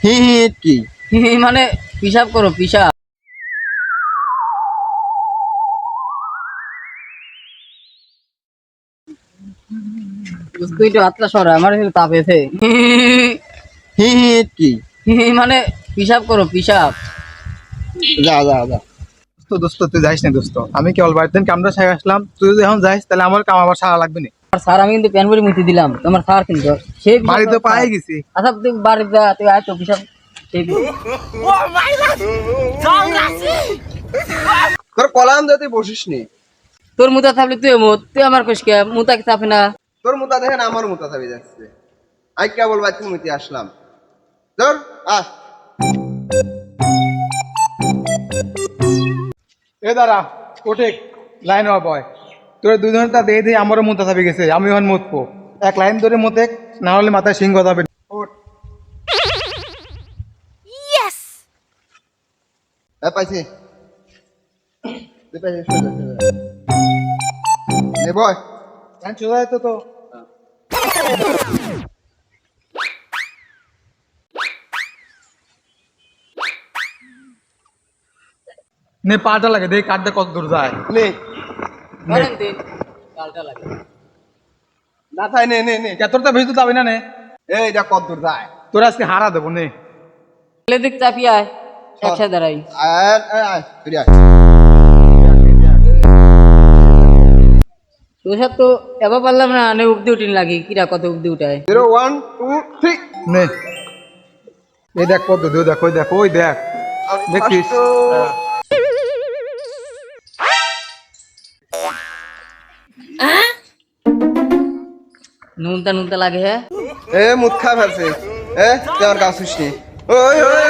হি হি কি মানে পিসাব করো পিসাব। তুই তো হাতটা সরা আমার তাপেছে। হি হি কি মানে পিসাব করো পিসাব। যা যা যা তো দোস্ত তুই যাইস না দোস্ত, আমি কেবল বাড়িতে কামটা সারা আসলাম, তুই যদি এখন যাইস তাহলে আমার কাম আবার সারা লাগবে না। আর স্যার আমি কিন্তু প্যান পরে মুতি দিলাম তোমার স্যার কিন্তু সে বাড়িতে পায়ে গেছি। আচ্ছা তুই বাড়িতে যা তুই আয় তো পিসাব সেই তোর কলাম যাতে বসিস নি। তোর মুতা থাকলে তুই মুত, তুই আমার কইসকে মুতা কি চাপে না। তোর মুতা দেখেন আমার মুতা থাকি যাচ্ছে। আই কেবল বাড়িতে মুতি আসলাম। ধর আস। এ দাঁড়া ওঠে লাইন হওয়া বয়, তোর দুজনের তা দিয়ে দিয়ে আমারও মুতা থাপে গেছে, আমি এখন মুতবো। এক লাইন ধরে মুতে, না হলে মাথায় সিংহ যাবে। পাইছি পাইছি নে বয় চলে যেত তো নে পাটা লাগে, দেখ কাঠটা কত দূর যায়। নে ধরেন দিন কালটা লাগে না থাই নে নে নে এতটা বেশি তো যাবে না নে, এইটা কত দূর যায় তোর আজকে হারা দেবো নে। দিক চাপি আয় একসাথে দাঁড়াই। আর আয় ফিরে আয়। তোর তো এবার পারলাম না নে উবদি উঠিন লাগি কিরা কত উবদি উঠায়। 0 1 2 3 নে এই দেখ কত দূর, দেখ ওই দেখ ওই দেখ দেখছিস। নুনতা নুনতা লাগে হ্যাঁ। এ মুখ খা ফেলছে এ তুই আমার কাছে শুনি ওই ওই